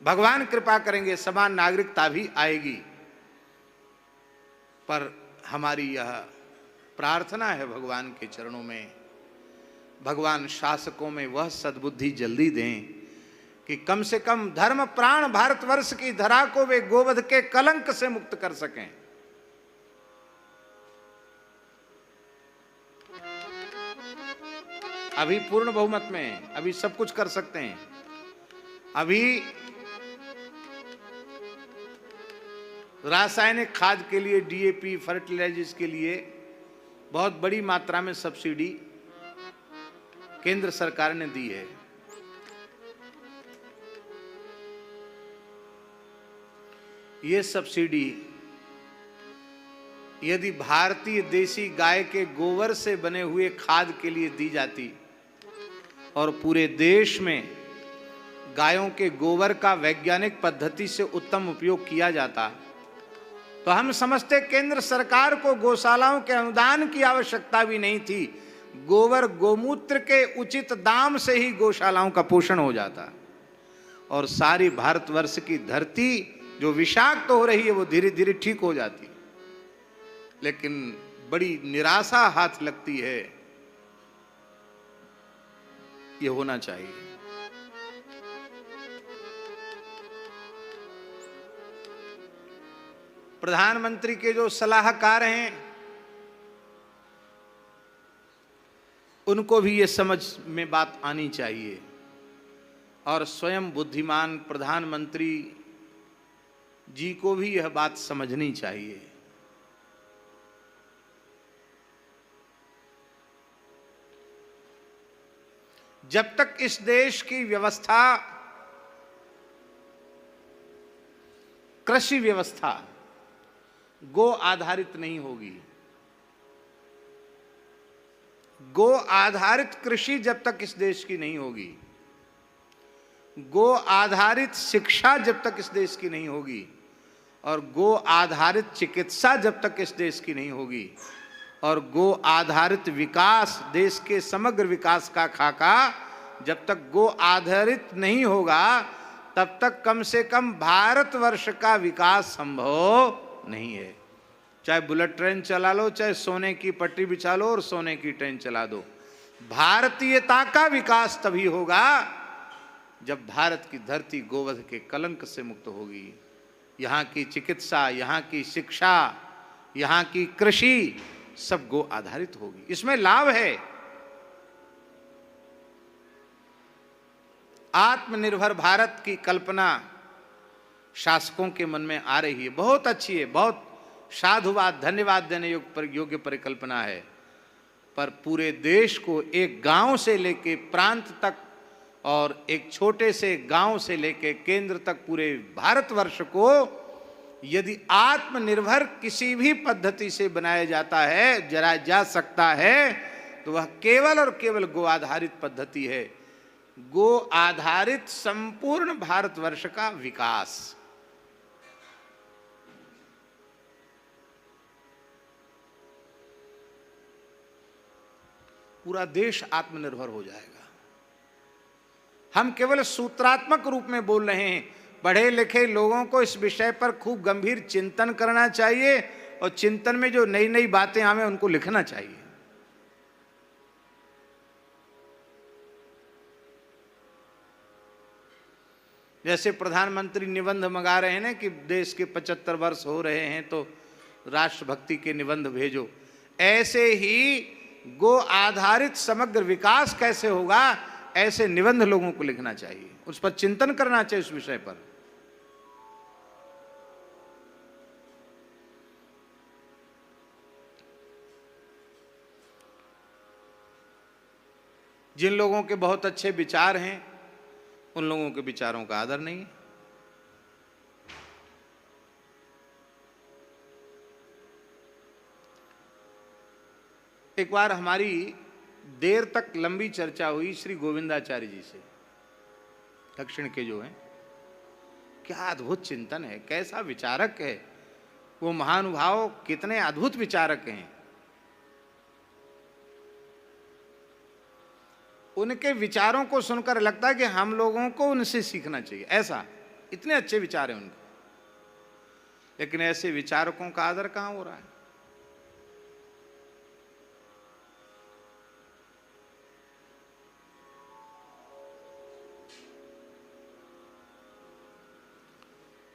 भगवान कृपा करेंगे, समान नागरिकता भी आएगी। पर हमारी यह प्रार्थना है भगवान के चरणों में, भगवान शासकों में वह सद्बुद्धि जल्दी दें कि कम से कम धर्म प्राण भारतवर्ष की धरा को वे गोवध के कलंक से मुक्त कर सकें। अभी पूर्ण बहुमत में, अभी सब कुछ कर सकते हैं। अभी रासायनिक खाद के लिए, डीएपी फर्टिलाइजर्स के लिए बहुत बड़ी मात्रा में सब्सिडी केंद्र सरकार ने दी है। ये सब्सिडी यदि भारतीय देसी गाय के गोबर से बने हुए खाद के लिए दी जाती और पूरे देश में गायों के गोबर का वैज्ञानिक पद्धति से उत्तम उपयोग किया जाता, तो हम समझते केंद्र सरकार को गौशालाओं के अनुदान की आवश्यकता भी नहीं थी। गोबर गोमूत्र के उचित दाम से ही गौशालाओं का पोषण हो जाता और सारी भारतवर्ष की धरती जो विषाक्त हो रही है वो धीरे धीरे ठीक हो जाती। लेकिन बड़ी निराशा हाथ लगती है। ये होना चाहिए। प्रधानमंत्री के जो सलाहकार हैं उनको भी ये समझ में बात आनी चाहिए और स्वयं बुद्धिमान प्रधानमंत्री जी को भी यह बात समझनी चाहिए। जब तक इस देश की व्यवस्था, कृषि व्यवस्था गो आधारित नहीं होगी, गो आधारित कृषि जब तक इस देश की नहीं होगी, गो आधारित शिक्षा जब तक इस देश की नहीं होगी और गो आधारित चिकित्सा जब तक इस देश की नहीं होगी और गो आधारित विकास, देश के समग्र विकास का खाका जब तक गो आधारित नहीं होगा तब तक कम से कम भारतवर्ष का विकास संभव नहीं है। चाहे बुलेट ट्रेन चला लो, चाहे सोने की पट्टी बिछा लो और सोने की ट्रेन चला दो, भारतीयता का विकास तभी होगा जब भारत की धरती गोवध के कलंक से मुक्त होगी। यहाँ की चिकित्सा, यहाँ की शिक्षा, यहाँ की कृषि सब गो आधारित होगी। इसमें लाभ है। आत्मनिर्भर भारत की कल्पना शासकों के मन में आ रही है, बहुत अच्छी है, बहुत साधुवाद, धन्यवाद देने योग्य परिकल्पना है। पर पूरे देश को एक गांव से लेके प्रांत तक और एक छोटे से गांव से लेके केंद्र तक पूरे भारतवर्ष को यदि आत्मनिर्भर किसी भी पद्धति से बनाया जाता है, जरा जा सकता है, तो वह केवल और केवल गो आधारित पद्धति है। गो आधारित संपूर्ण भारतवर्ष का विकास। पूरा देश आत्मनिर्भर हो जाएगा। हम केवल सूत्रात्मक रूप में बोल रहे हैं। पढ़े लिखे लोगों को इस विषय पर खूब गंभीर चिंतन करना चाहिए और चिंतन में जो नई नई बातें आवे उनको लिखना चाहिए। जैसे प्रधानमंत्री निबंध मंगा रहे हैं ना कि देश के 75 वर्ष हो रहे हैं तो राष्ट्रभक्ति के निबंध भेजो, ऐसे ही गो आधारित समग्र विकास कैसे होगा ऐसे निबंध लोगों को लिखना चाहिए, उस पर चिंतन करना चाहिए। उस विषय पर जिन लोगों के बहुत अच्छे विचार हैं उन लोगों के विचारों का आदर नहीं है। एक बार हमारी देर तक लंबी चर्चा हुई श्री गोविंदाचार्य जी से, दक्षिण के जो हैं। क्या अद्भुत चिंतन है, कैसा विचारक है वो महानुभाव, कितने अद्भुत विचारक हैं। उनके विचारों को सुनकर लगता है कि हम लोगों को उनसे सीखना चाहिए। ऐसा इतने अच्छे विचार हैं उनके, लेकिन ऐसे विचारकों का आदर कहां हो रहा है?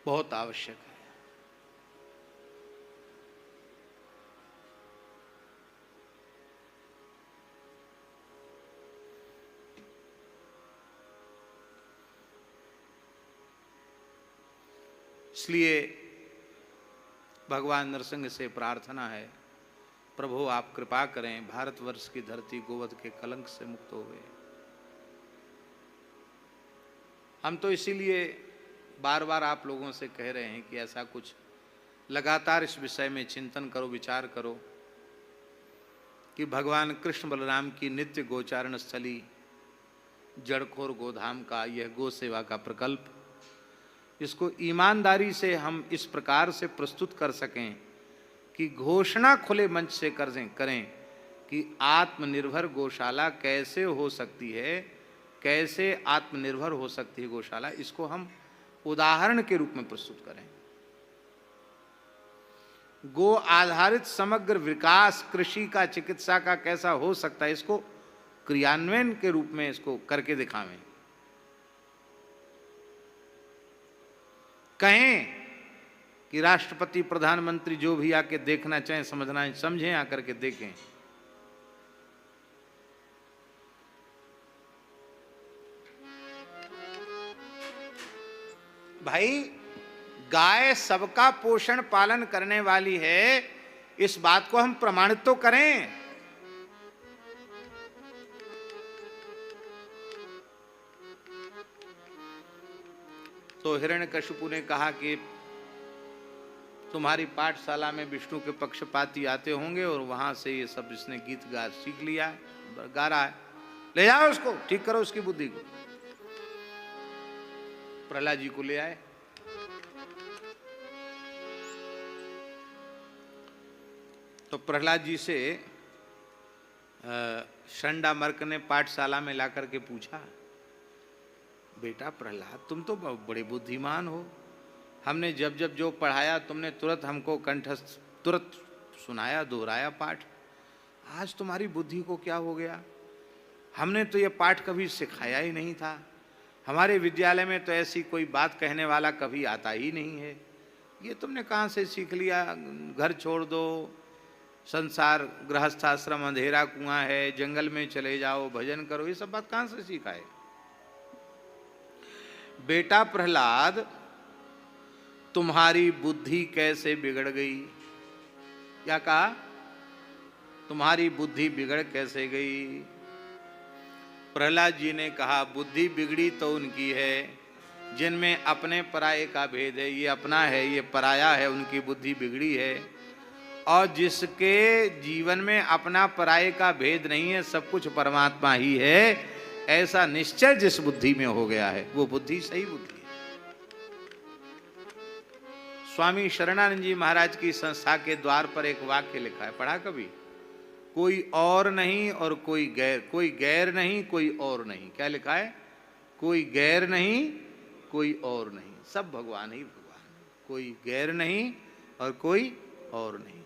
बहुत आवश्यक है। इसलिए भगवान नरसिंह से प्रार्थना है, प्रभु आप कृपा करें, भारतवर्ष की धरती गोवध के कलंक से मुक्त हो गए। हम तो इसीलिए बार बार आप लोगों से कह रहे हैं कि ऐसा कुछ लगातार इस विषय में चिंतन करो, विचार करो कि भगवान कृष्ण बलराम की नित्य गोचारण स्थली जड़खोर गोधाम का यह गो सेवा का प्रकल्प, इसको ईमानदारी से हम इस प्रकार से प्रस्तुत कर सकें कि घोषणा खुले मंच से करें कि आत्मनिर्भर गौशाला कैसे हो सकती है, कैसे आत्मनिर्भर हो सकती है गौशाला, इसको हम उदाहरण के रूप में प्रस्तुत करें। गो आधारित समग्र विकास कृषि का, चिकित्सा का कैसा हो सकता है, इसको क्रियान्वयन के रूप में इसको करके दिखावें। कहें कि राष्ट्रपति, प्रधानमंत्री जो भी आके देखना चाहें, समझना समझें, आकर के देखें। भाई गाय सबका पोषण पालन करने वाली है, इस बात को हम प्रमाणित तो करें। तो हिरण्यकशिपु ने कहा कि तुम्हारी पाठशाला में विष्णु के पक्षपाती आते होंगे और वहां से ये सब इसने गीत गा सीख लिया, गा रहा है, ले जाओ उसको, ठीक करो उसकी बुद्धि को। प्रहलाद जी को ले आए। तो प्रहलाद जी से शंडामर्क ने पाठशाला में ला करके पूछा, बेटा प्रहलाद तुम तो बड़े बुद्धिमान हो, हमने जब जब जो पढ़ाया तुमने तुरंत हमको कंठस्थ तुरंत सुनाया, दोहराया पाठ, आज तुम्हारी बुद्धि को क्या हो गया? हमने तो ये पाठ कभी सिखाया ही नहीं था, हमारे विद्यालय में तो ऐसी कोई बात कहने वाला कभी आता ही नहीं है, ये तुमने कहाँ से सीख लिया? घर छोड़ दो, संसार गृहस्थाश्रम अंधेरा कुआं है, जंगल में चले जाओ, भजन करो, ये सब बात कहाँ से सीखा है? बेटा प्रहलाद तुम्हारी बुद्धि कैसे बिगड़ गई? क्या कहा? तुम्हारी बुद्धि बिगड़ कैसे गई? प्रहलाद जी ने कहा, बुद्धि बिगड़ी तो उनकी है जिनमें अपने पराये का भेद है, ये अपना है ये पराया है, उनकी बुद्धि बिगड़ी है। और जिसके जीवन में अपना पराये का भेद नहीं है, सब कुछ परमात्मा ही है, ऐसा निश्चय जिस बुद्धि में हो गया है, वो बुद्धि सही बुद्धि है। स्वामी शरणानंद जी महाराज की संस्था के द्वार पर एक वाक्य लिखा है, पढ़ा कभी? कोई और नहीं और कोई गैर, कोई गैर नहीं कोई और नहीं। क्या लिखा है? कोई गैर नहीं कोई और नहीं, सब भगवान ही भगवान, कोई गैर नहीं और कोई और नहीं।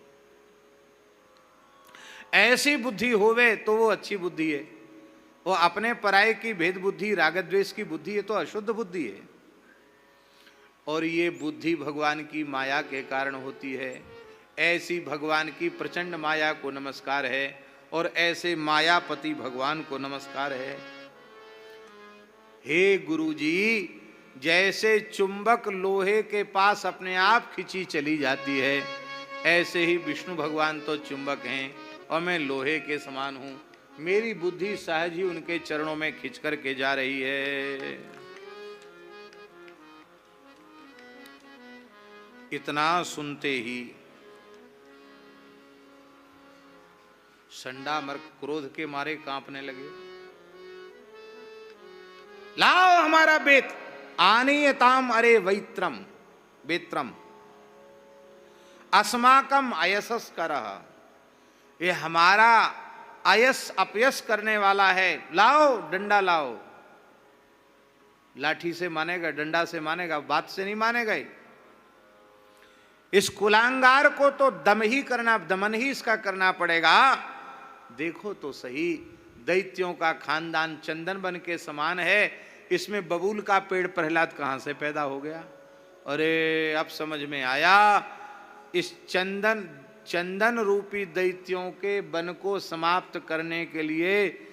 ऐसी बुद्धि होवे तो वो अच्छी बुद्धि है, वो अपने पराये की भेद बुद्धि, राग द्वेष की बुद्धि है तो अशुद्ध बुद्धि है। और ये बुद्धि भगवान की माया के कारण होती है। ऐसी भगवान की प्रचंड माया को नमस्कार है और ऐसे मायापति भगवान को नमस्कार है। हे गुरुजी, जैसे चुंबक लोहे के पास अपने आप खिंची चली जाती है, ऐसे ही विष्णु भगवान तो चुंबक हैं और मैं लोहे के समान हूं। मेरी बुद्धि सहज ही उनके चरणों में खिंच कर के जा रही है। इतना सुनते ही शंडामर्क क्रोध के मारे कांपने लगे। लाओ हमारा बेत, आनीयताम अरे वैत्रम बेत्रम अस्माकम अयसस करह, ये हमारा अयस अपयस करने वाला है, लाओ डंडा लाओ। लाठी से मानेगा, डंडा से मानेगा, बात से नहीं मानेगा। इस कुलांगार को तो दम ही करना, दमन ही इसका करना पड़ेगा। देखो तो सही, दैत्यों का खानदान चंदन बन के समान है, इसमें बबूल का पेड़ प्रहलाद कहां से पैदा हो गया? अरे अब समझ में आया, इस चंदन रूपी दैत्यों के वन को समाप्त करने के लिए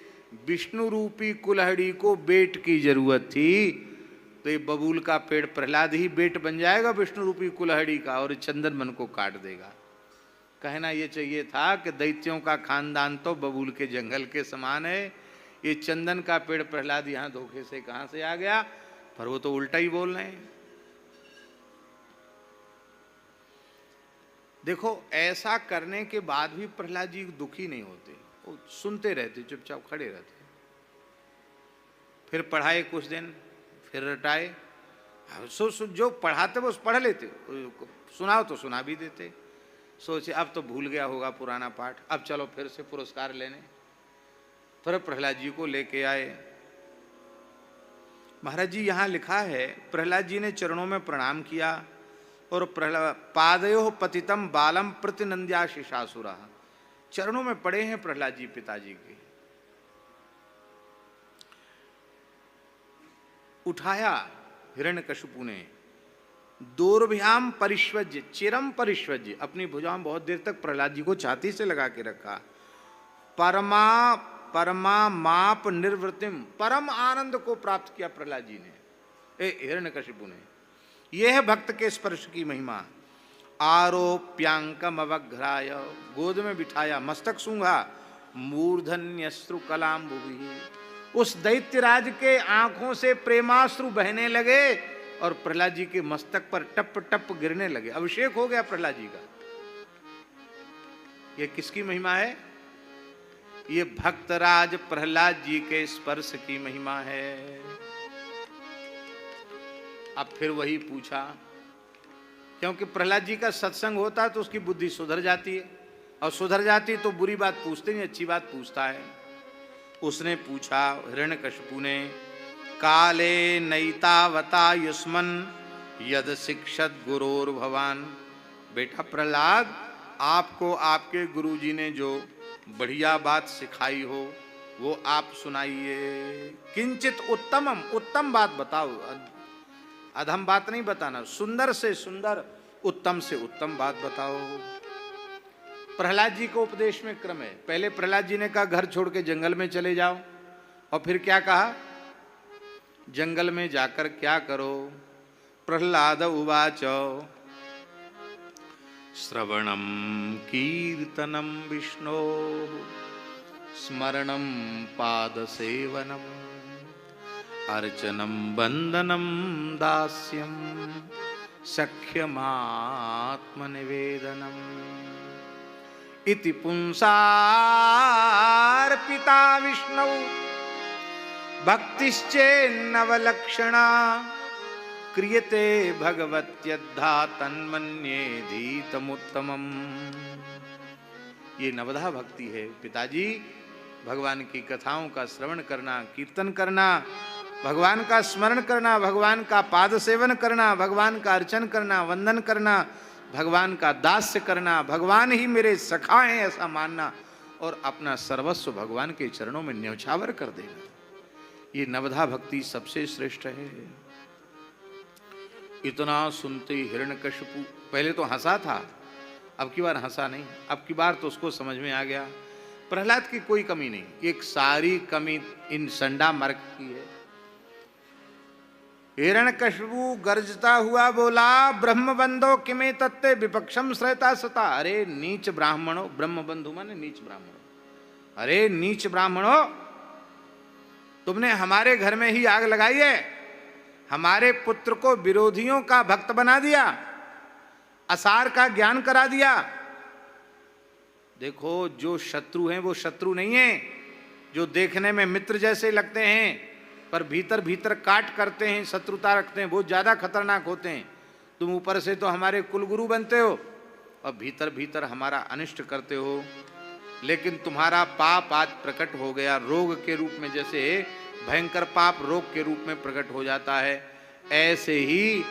विष्णु रूपी कुल्हड़ी को बेट की जरूरत थी। तो ये बबूल का पेड़ प्रहलाद ही बेट बन जाएगा विष्णु रूपी कुल्हड़ी का, और चंदन वन को काट देगा। कहना ये चाहिए था कि दैत्यों का खानदान तो बबूल के जंगल के समान है, ये चंदन का पेड़ प्रहलाद यहां धोखे से कहां से आ गया? पर वो तो उल्टा ही बोल रहे हैं। देखो, ऐसा करने के बाद भी प्रहलाद जी दुखी नहीं होते, वो सुनते रहते, चुपचाप खड़े रहते। फिर पढ़ाए कुछ दिन, फिर रटाए। जो पढ़ाते वो पढ़ लेते, सुनाओ तो सुना भी देते। सोचे अब तो भूल गया होगा पुराना पाठ, अब चलो फिर से पुरस्कार लेने। फिर प्रहलाद जी को लेके आए। महाराज जी यहाँ लिखा है, प्रहलाद जी ने चरणों में प्रणाम किया और पादयो पतितम बालम प्रतिनंद्याशिषासुरा, चरणों में पड़े हैं प्रहलाद जी पिताजी के। उठाया हिरण्यकशिपु ने, दोर्भ्याम परिष्वज्य, चिरम परिष्वज्य, अपनी भुजाओं बहुत देर तक प्रहलाद जी को छाती से लगा के रखा। परमा माप निर्वृतिम, परम आनंद को प्राप्त किया प्रहलाद जी ने, हिरण्यकशिपु ने। यह है भक्त के स्पर्श की महिमा। आरोप्यांकम अवघ्राय, गोद में बिठाया, मस्तक सूंघा, मूर्धन्यश्रु कलाम्बुभि, उस दैत्यराज के आंखों से प्रेमाश्रु बहने लगे और प्रहलाद जी के मस्तक पर टप टप गिरने लगे। अभिषेक हो गया प्रहलाद जी का। यह किसकी महिमा है? ये भक्तराज प्रहलाद जी के स्पर्श की महिमा है। अब फिर वही पूछा, क्योंकि प्रहलाद जी का सत्संग होता है तो उसकी बुद्धि सुधर जाती है, और सुधर जाती तो बुरी बात पूछते नहीं, अच्छी बात पूछता है। उसने पूछा हिरण्यकशिपु ने, काले नैतावता युष्मन यद शिक्षत गुरोर भवान, बेटा प्रहलाद, आपको आपके गुरुजी ने जो बढ़िया बात सिखाई हो वो आप सुनाइए। किंचित उत्तमम, उत्तम बात बताओ, अधम बात नहीं बताना, सुंदर से सुंदर, उत्तम से उत्तम बात बताओ। प्रहलाद जी को उपदेश में क्रम है। पहले प्रहलाद जी ने कहा घर छोड़ के जंगल में चले जाओ, और फिर क्या कहा? जंगल में जाकर क्या करो? प्रहलाद उवाच श्रवणम कीर्तनम विष्णो स्मरणम पाद सेवनम अर्चनम वंदनम दास्यम सख्यमात्मनिवेदनम इति पुंसार्पिता विष्णु भक्तिश्चेन्नवलक्षणा क्रियते भगवत्यद्धा तन्मन्येधीतमुत्तमम्। ये नवधा भक्ति है पिताजी, भगवान की कथाओं का श्रवण करना, कीर्तन करना, भगवान का स्मरण करना, भगवान का पाद सेवन करना, भगवान का अर्चन करना, वंदन करना, भगवान का दास्य करना, भगवान ही मेरे सखा हैं ऐसा मानना, और अपना सर्वस्व भगवान के चरणों में न्यौछावर कर देना। ये नवधा भक्ति सबसे श्रेष्ठ है। इतना सुनते हिरण्यकशिपु पहले तो हंसा था, अब की बार हंसा नहीं, अब की बार तो उसको समझ में आ गया प्रहलाद की कोई कमी नहीं, एक सारी कमी इन संडा मार्ग की है। हिरण्यकशिपु गर्जता हुआ बोला, ब्रह्मबंधो किमे तत्ते विपक्षम श्रयता सता। अरे नीच ब्राह्मणो, ब्रह्मबंधु माने नीच ब्राह्मणो, अरे नीच ब्राह्मणो, तुमने हमारे घर में ही आग लगाई है, हमारे पुत्र को विरोधियों का भक्त बना दिया, असार का ज्ञान करा दिया। देखो जो शत्रु हैं वो शत्रु नहीं है, जो देखने में मित्र जैसे लगते हैं पर भीतर भीतर काट करते हैं, शत्रुता रखते हैं, वो ज्यादा खतरनाक होते हैं। तुम ऊपर से तो हमारे कुलगुरु बनते हो और भीतर भीतर हमारा अनिष्ट करते हो, लेकिन तुम्हारा पाप आज प्रकट हो गया, रोग के रूप में जैसे भयंकर पाप रोग के रूप में प्रकट हो जाता है। ऐसे ही